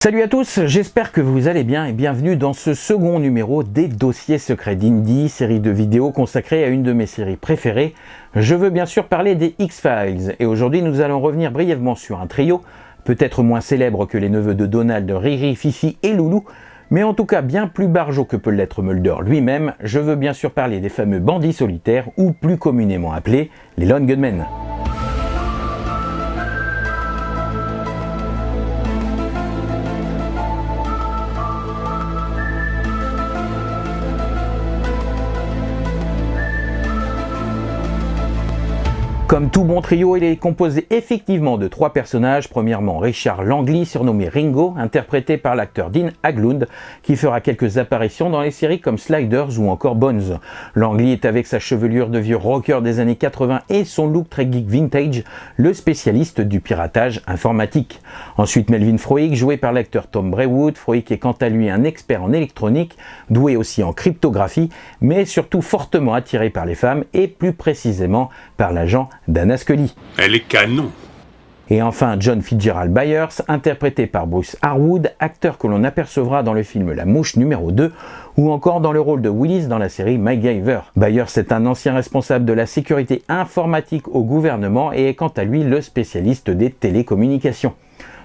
Salut à tous, j'espère que vous allez bien et bienvenue dans ce second numéro des Dossiers Secrets d'Indy, série de vidéos consacrée à une de mes séries préférées. Je veux bien sûr parler des X-Files et aujourd'hui nous allons revenir brièvement sur un trio, peut-être moins célèbre que les neveux de Donald, Riri, Fifi et Loulou, mais en tout cas bien plus barjot que peut l'être Mulder lui-même. Je veux bien sûr parler des fameux bandits solitaires ou plus communément appelés les Lone Gunmen. Comme tout bon trio, il est composé effectivement de trois personnages. Premièrement, Richard Langley, surnommé Ringo, interprété par l'acteur Dean Haglund, qui fera quelques apparitions dans les séries comme Sliders ou encore Bones. Langley est avec sa chevelure de vieux rocker des années 80 et son look très geek vintage, le spécialiste du piratage informatique. Ensuite, Melvin Frohlich, joué par l'acteur Tom Brewood. Frohlich est quant à lui un expert en électronique, doué aussi en cryptographie, mais surtout fortement attiré par les femmes et plus précisément par l'agent Dana Scully. Elle est canon. Et enfin John Fitzgerald Byers, interprété par Bruce Harwood, acteur que l'on apercevra dans le film La Mouche numéro 2 ou encore dans le rôle de Willis dans la série MacGyver. Byers est un ancien responsable de la sécurité informatique au gouvernement et est quant à lui le spécialiste des télécommunications.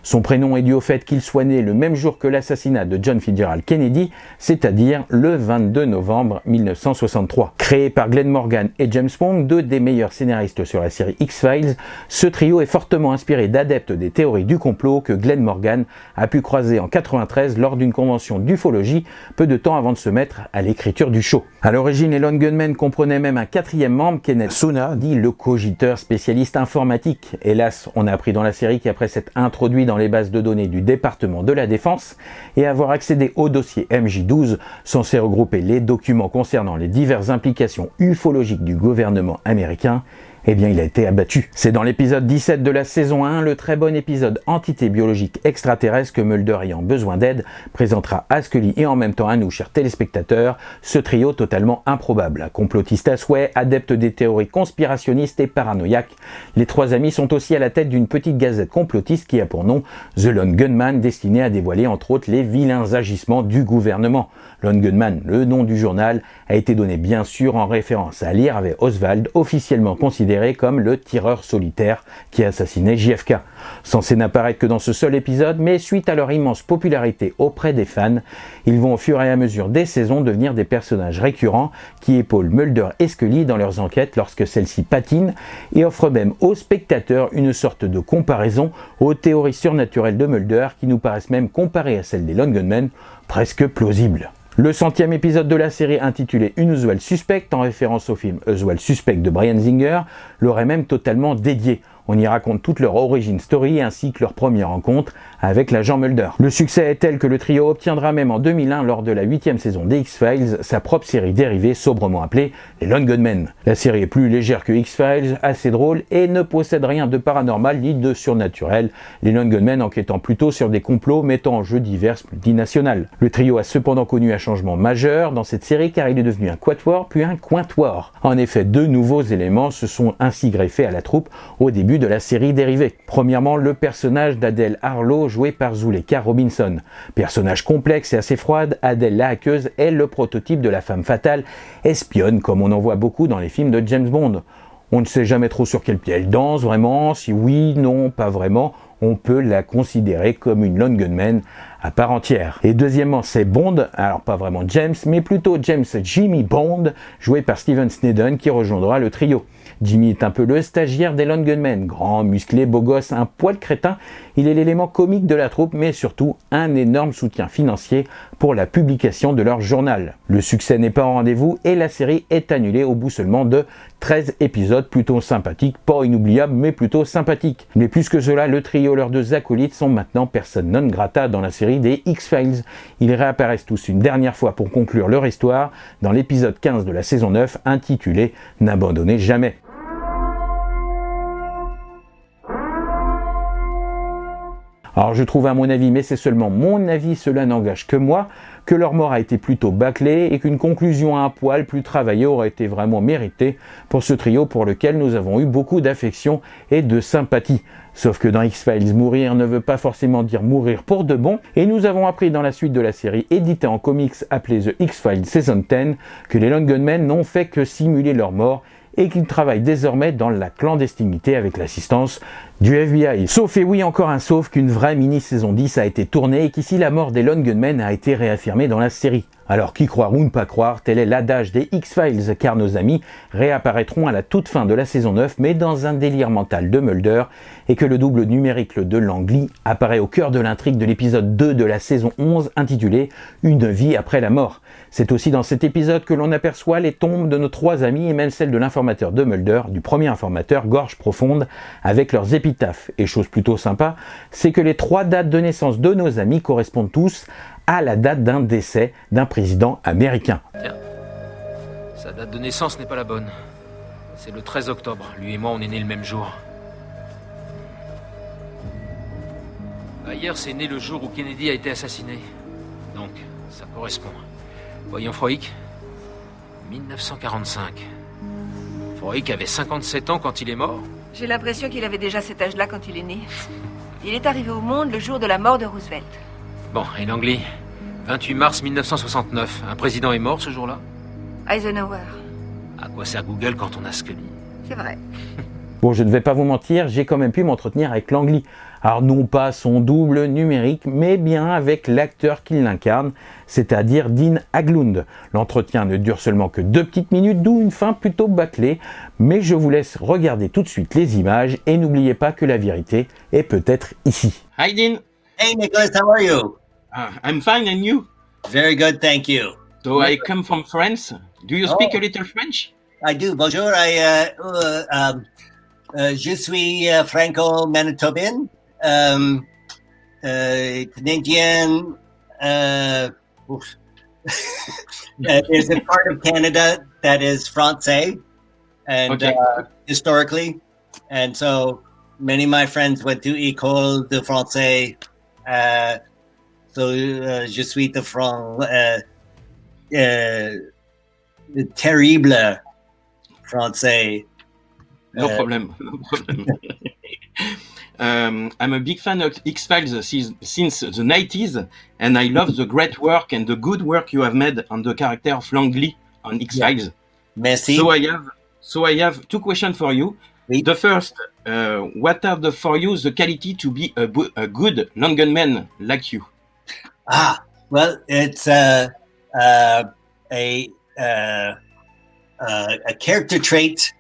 Son prénom est dû au fait qu'il soit né le même jour que l'assassinat de John Fitzgerald Kennedy, c'est-à-dire le 22 novembre 1963. Créé par Glenn Morgan et James Wong, deux des meilleurs scénaristes sur la série X-Files, ce trio est fortement inspiré d'adeptes des théories du complot que Glenn Morgan a pu croiser en 1993 lors d'une convention d'ufologie, peu de temps avant de se mettre à l'écriture du show. À l'origine, les Lone Gunmen comprenaient même un quatrième membre, Kenneth Suna, dit le cogiteur spécialiste informatique. Hélas, on a appris dans la série qu'après s'être introduit dans les bases de données du département de la Défense et avoir accédé au dossier MJ12, censé regrouper les documents concernant les diverses implications ufologiques du gouvernement américain, eh bien il a été abattu. C'est dans l'épisode 17 de la saison 1, le très bon épisode Entité biologique extraterrestre, que Mulder, ayant besoin d'aide, présentera à Scully et en même temps à nous, chers téléspectateurs, ce trio totalement improbable. Complotistes à souhait, adeptes des théories conspirationnistes et paranoïaques, les trois amis sont aussi à la tête d'une petite gazette complotiste qui a pour nom The Lone Gunman, destinée à dévoiler entre autres les vilains agissements du gouvernement. Lone Gunman, le nom du journal, a été donné bien sûr en référence à Lee Harvey Oswald, officiellement considéré comme le tireur solitaire qui a assassiné JFK. Censé n'apparaître que dans ce seul épisode, mais suite à leur immense popularité auprès des fans, ils vont au fur et à mesure des saisons devenir des personnages récurrents qui épaulent Mulder et Scully dans leurs enquêtes lorsque celles-ci patinent et offrent même aux spectateurs une sorte de comparaison aux théories surnaturelles de Mulder qui nous paraissent même comparées à celles des Lone Gunmen presque plausibles. Le 100e épisode de la série, intitulé Unusual Suspect, en référence au film Usual Suspect de Bryan Singer, l'aurait même totalement dédié. On y raconte toute leur origin story ainsi que leur première rencontre avec l'agent Mulder. Le succès est tel que le trio obtiendra même en 2001, lors de la 8e saison des X-Files, sa propre série dérivée sobrement appelée les Lone Gunmen. La série est plus légère que X-Files, assez drôle et ne possède rien de paranormal ni de surnaturel, les Lone Gunmen enquêtant plutôt sur des complots mettant en jeu diverses multinationales. Le trio a cependant connu un changement majeur dans cette série car il est devenu un quatuor puis un quintuor. En effet, deux nouveaux éléments se sont ainsi greffés à la troupe au début de la série dérivée. Premièrement, le personnage d'Adèle Harlow, joué par Zuleika Robinson. Personnage complexe et assez froide, Adèle la hackeuse est le prototype de la femme fatale, espionne comme on en voit beaucoup dans les films de James Bond. On ne sait jamais trop sur quel pied elle danse vraiment, si oui, non, pas vraiment. On peut la considérer comme une Lone Gunman à part entière. Et deuxièmement, c'est Bond, alors pas vraiment James, mais plutôt James Jimmy Bond, joué par Steven Snedden, qui rejoindra le trio. Jimmy est un peu le stagiaire des Lone Gunmen, grand, musclé, beau gosse, un poil crétin. Il est l'élément comique de la troupe, mais surtout un énorme soutien financier pour la publication de leur journal. Le succès n'est pas au rendez-vous et la série est annulée au bout seulement de 13 épisodes plutôt sympathiques, pas inoubliables, mais plutôt sympathiques. Mais plus que cela, le trio et leurs deux acolytes sont maintenant personne non grata dans la série des X-Files. Ils réapparaissent tous une dernière fois pour conclure leur histoire dans l'épisode 15 de la saison 9 intitulé « N'abandonnez jamais ». Alors je trouve à mon avis, mais c'est seulement mon avis, cela n'engage que moi, que leur mort a été plutôt bâclée et qu'une conclusion à un poil plus travaillée aurait été vraiment méritée pour ce trio pour lequel nous avons eu beaucoup d'affection et de sympathie. Sauf que dans X-Files, mourir ne veut pas forcément dire mourir pour de bon, et nous avons appris dans la suite de la série éditée en comics appelée The X-Files Season 10 que les Lone Gunmen n'ont fait que simuler leur mort et qu'ils travaillent désormais dans la clandestinité avec l'assistance du FBI. Sauf, et oui encore un sauf, qu'une vraie mini-saison 10 a été tournée et qu'ici la mort des Lone Gunmen a été réaffirmée dans la série. Alors qui croire ou ne pas croire, tel est l'adage des X-Files, car nos amis réapparaîtront à la toute fin de la saison 9, mais dans un délire mental de Mulder, et que le double numérique de Langley apparaît au cœur de l'intrigue de l'épisode 2 de la saison 11 intitulé « Une vie après la mort ». C'est aussi dans cet épisode que l'on aperçoit les tombes de nos trois amis et même celle de l'informateur de Mulder, du premier informateur Gorge Profonde, avec leurs épitaphes. Et chose plutôt sympa, c'est que les trois dates de naissance de nos amis correspondent tous à la date d'un décès d'un président américain. Tiens, sa date de naissance n'est pas la bonne. C'est le 13 octobre. Lui et moi, on est nés le même jour. Byers est né le jour où Kennedy a été assassiné. Donc, ça correspond. Voyons Froick. 1945. Froick avait 57 ans quand il est mort. J'ai l'impression qu'il avait déjà cet âge-là quand il est né. Il est arrivé au monde le jour de la mort de Roosevelt. Bon, et Langley 28 mars 1969. Un président est mort ce jour-là? Eisenhower. À quoi sert Google quand on a Scully? C'est vrai. Bon, je ne vais pas vous mentir, j'ai quand même pu m'entretenir avec Langley. Alors non pas son double numérique, mais bien avec l'acteur qui l'incarne, c'est-à-dire Dean Haglund. L'entretien ne dure seulement que 2 petites minutes, d'où une fin plutôt bâclée, mais je vous laisse regarder tout de suite les images et n'oubliez pas que la vérité est peut-être ici. Hi, Dean. Hey, Nicholas, how are you? I'm fine, and you? Very good, thank you. So I come from France. Do you speak Oh. a little French? I do. Bonjour. Je suis franco-manitobain, Canadian. There's a part of Canada that is Francais, and Okay. Historically, and so many of my friends went to École de Français. Je suis de terrible français. No problem. No problem. I'm a big fan of X-Files since the 90s, and I love the great work and the good work you have made on the character of Langley on X-Files. Merci. So I have 2 questions for you. Oui. The first, what are for you the quality to be a good non-gunman like you? Well, it's a character trait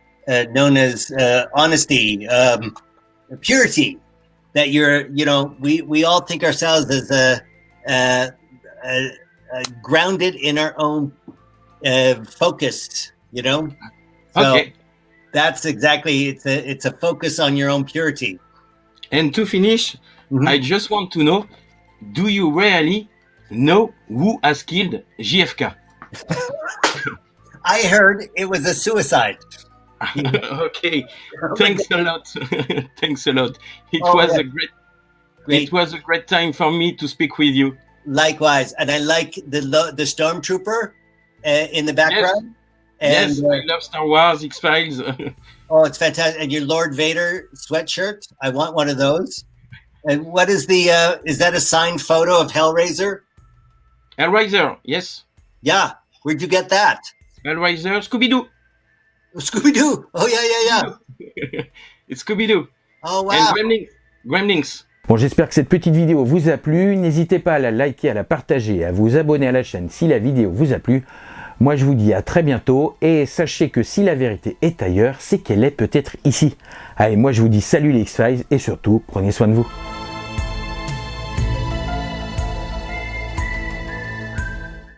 known as honesty, purity. That we all think ourselves as grounded in our own focus. So Okay. that's exactly it's a focus on your own purity. And to finish, Mhm. I just want to know, do you really know who has killed JFK? I heard it was a suicide. Okay, thanks a lot. Thanks a lot. It Oh, was yeah. It Great. was a great time for me to speak with you. Likewise, and I like the stormtrooper in the background. Yes, And I love Star Wars, X-Files. oh, it's fantastic! And your Lord Vader sweatshirt, I want one of those. And what is the? Is that a signed photo of Hellraiser? Hellraiser, yes. Yeah, where'd you get that? Hellraiser, Scooby-Doo. Scooby Doo. Oh yeah. It's Scooby-Doo. Oh wow. And Gremlins. Bon, j'espère que cette petite vidéo vous a plu. N'hésitez pas à la liker, à la partager et à vous abonner à la chaîne si la vidéo vous a plu. Moi, je vous dis à très bientôt et sachez que si la vérité est ailleurs, c'est qu'elle est peut-être ici. Allez, moi, je vous dis salut les X-Files et surtout, prenez soin de vous.